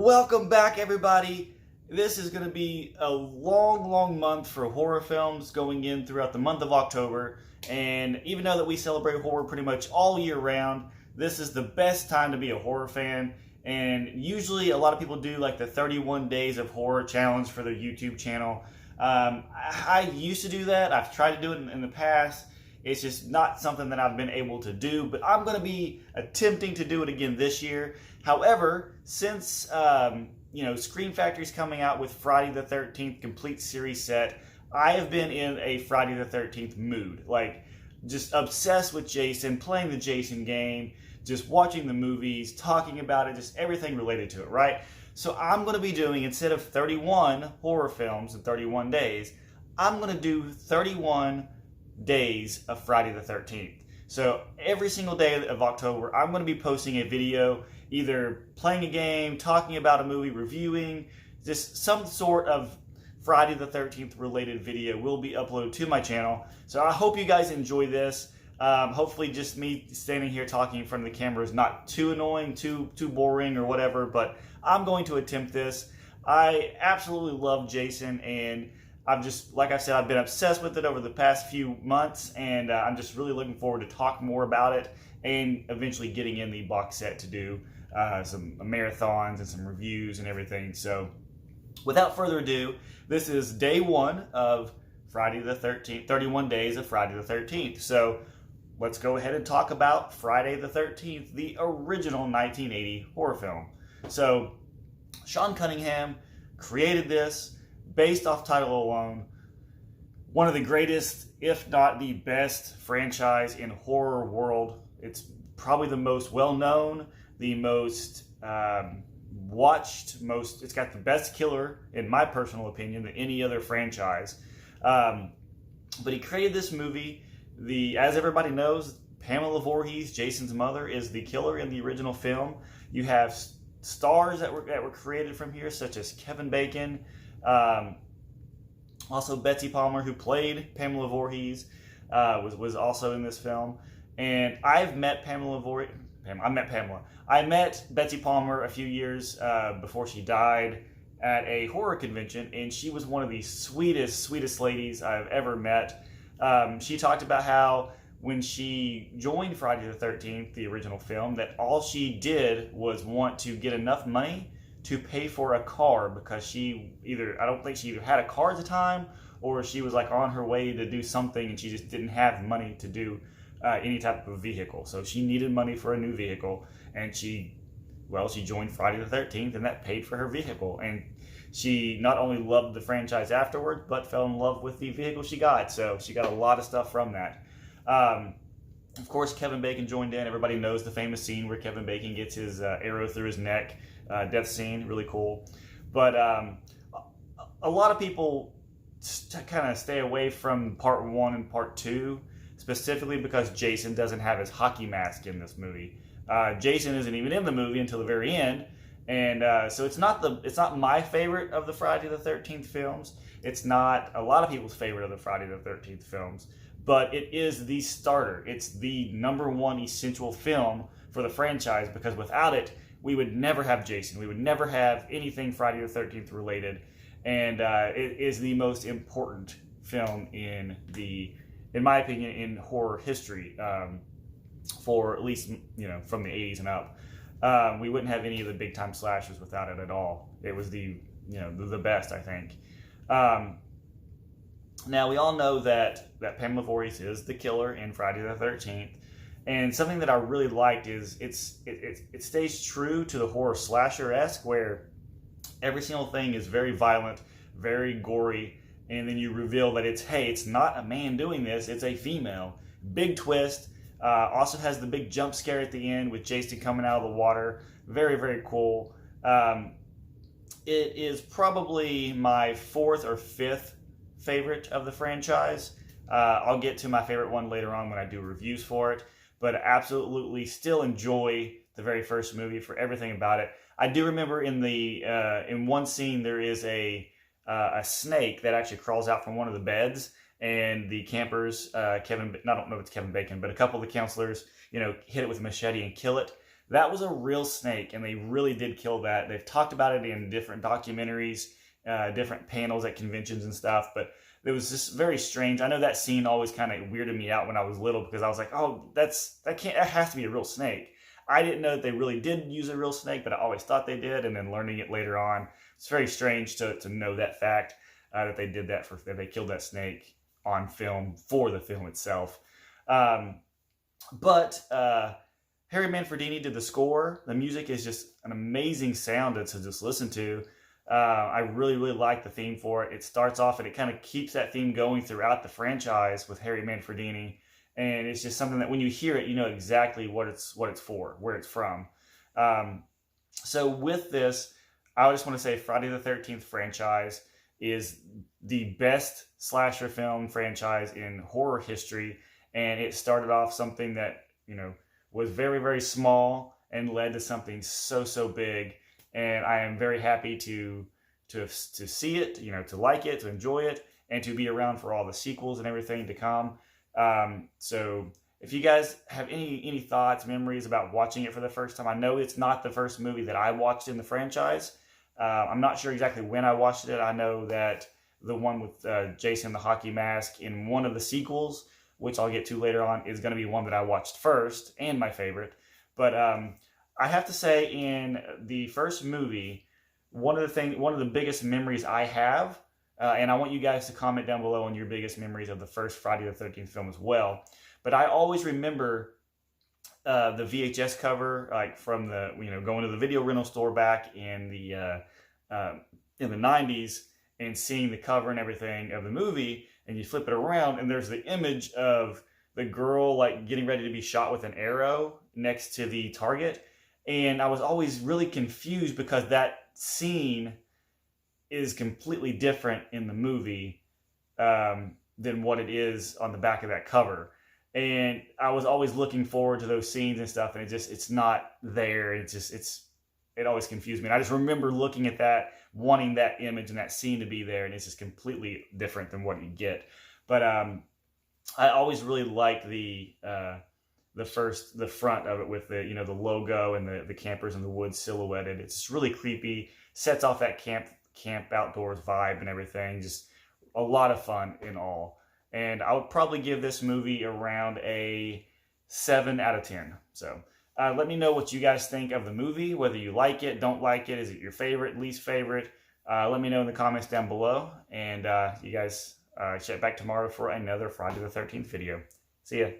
Welcome back, everybody. This is going to be a long month for horror films going in throughout the month of October. And even though that we celebrate horror pretty much all year round, this is the best time to be a horror fan. And usually a lot of people do like the 31 Days of Horror challenge for their YouTube channel. I used to do that. I've tried to do it in the past. It's just not something that I've been able to do, but I'm going to be attempting to do it again this year. However, since Scream Factory's coming out with Friday the 13th complete series set, I have been in a Friday the 13th mood. Like, just obsessed with Jason, playing the Jason game, just watching the movies, talking about it, just everything related to it, right? So I'm going to be doing, instead of 31 horror films in 31 days, I'm going to do 31 days of Friday the 13th. So every single day of October, I'm going to be posting a video, either playing a game, talking about a movie, reviewing, just some sort of Friday the 13th related video will be uploaded to my channel. So I hope you guys enjoy this. Hopefully just me standing here talking in front of the camera is not too annoying, too boring or whatever, but I'm going to attempt this. I absolutely love Jason, and like I said, I've been obsessed with it over the past few months, and I'm just really looking forward to talk more about it and eventually getting in the box set to do some marathons and some reviews and everything. So without further ado, this is day one of Friday the 13th, 31 days of Friday the 13th. So let's go ahead and talk about Friday the 13th, the original 1980 horror film. So Sean Cunningham created this based off title alone. One of the greatest, if not the best, franchise in horror world. It's probably the most well-known, the most watched, it's got the best killer, in my personal opinion, than any other franchise. But he created this movie. As everybody knows, Pamela Voorhees, Jason's mother, is the killer in the original film. You have stars that were created from here, such as Kevin Bacon, also Betsy Palmer, who played Pamela Voorhees, was also in this film. And I've met Pamela Voorhees. I met Betsy Palmer a few years before she died at a horror convention, and she was one of the sweetest ladies I've ever met. She talked about how when she joined Friday the 13th, the original film, that all she did was want to get enough money to pay for a car, because I don't think she either had a car at the time, or she was like on her way to do something and she just didn't have money to do any type of vehicle. So she needed money for a new vehicle, and she joined Friday the 13th, and that paid for her vehicle. And she not only loved the franchise afterwards, but fell in love with the vehicle she got. So she got a lot of stuff from that. Of course, Kevin Bacon joined in. Everybody knows the famous scene where Kevin Bacon gets his arrow through his neck. Death scene, really cool. But a lot of people kind of stay away from part one and part two, specifically because Jason doesn't have his hockey mask in this movie. Jason isn't even in the movie until the very end, and so it's not my favorite of the Friday the 13th films. It's not a lot of people's favorite of the Friday the 13th films, but it is the starter. It's the #1 essential film for the franchise, because without it, we would never have Jason. We would never have anything Friday the 13th related, and it is the most important film in my opinion, in horror history, for at least from the 80s and up. We wouldn't have any of the big time slashers without it at all. It was the best, I think. Now we all know that Pamela Voorhees is the killer in Friday the 13th. And something that I really liked is it stays true to the horror slasher-esque, where every single thing is very violent, very gory, and then you reveal that it's not a man doing this, it's a female. Big twist. Also has the big jump scare at the end with Jason coming out of the water. Very, very cool. It is probably my fourth or fifth favorite of the franchise. I'll get to my favorite one later on when I do reviews for it. But absolutely still enjoy the very first movie for everything about it. I do remember in one scene there is a snake that actually crawls out from one of the beds, and the campers, I don't know if it's Kevin Bacon, but a couple of the counselors, hit it with a machete and kill it. that was a real snake, and they really did kill that. They've talked about it in different documentaries, different panels at conventions and stuff, but it was just very strange. I know that scene always kind of weirded me out when I was little because I was like, oh, that has to be a real snake. I didn't know that they really did use a real snake, but I always thought they did, and then learning it later on, it's very strange to know that fact, that they did that, that they killed that snake on film for the film itself. But Harry Manfredini did the score. The music is just an amazing sound to just listen to. I really, really like the theme for it. It starts off and it kind of keeps that theme going throughout the franchise with Harry Manfredini. And it's just something that when you hear it, you know exactly what it's for, where it's from. So with this, I just want to say Friday the 13th franchise is the best slasher film franchise in horror history. And it started off something that, you know, was very, very small and led to something so, so big. And I am very happy to see it, you know, to like it, to enjoy it, and to be around for all the sequels and everything to come. So if you guys have any thoughts, memories about watching it for the first time, I know it's not the first movie that I watched in the franchise. I'm not sure exactly when I watched it. I know that the one with Jason the hockey mask in one of the sequels, which I'll get to later on, is going to be one that I watched first and my favorite. But I have to say, in the first movie, one of the biggest memories I have, and I want you guys to comment down below on your biggest memories of the first Friday the 13th film as well. But I always remember the VHS cover, like from the, you know, going to the video rental store back in the 90s and seeing the cover and everything of the movie, and you flip it around and there's the image of the girl like getting ready to be shot with an arrow next to the target. And I was always really confused because that scene is completely different in the movie than what it is on the back of that cover. And I was always looking forward to those scenes and stuff, and it's not there. It always confused me. And I just remember looking at that, wanting that image and that scene to be there, and it's just completely different than what you get. But I always really liked the front of it with the, you know, the logo and the campers in the woods silhouetted. It's just really creepy. Sets off that camp outdoors vibe and everything. Just a lot of fun in all. And I would probably give this movie around a 7 out of 10. So let me know what you guys think of the movie, whether you like it, don't like it, is it your favorite, least favorite. Let me know in the comments down below. And you guys check back tomorrow for another Friday the 13th video. See ya.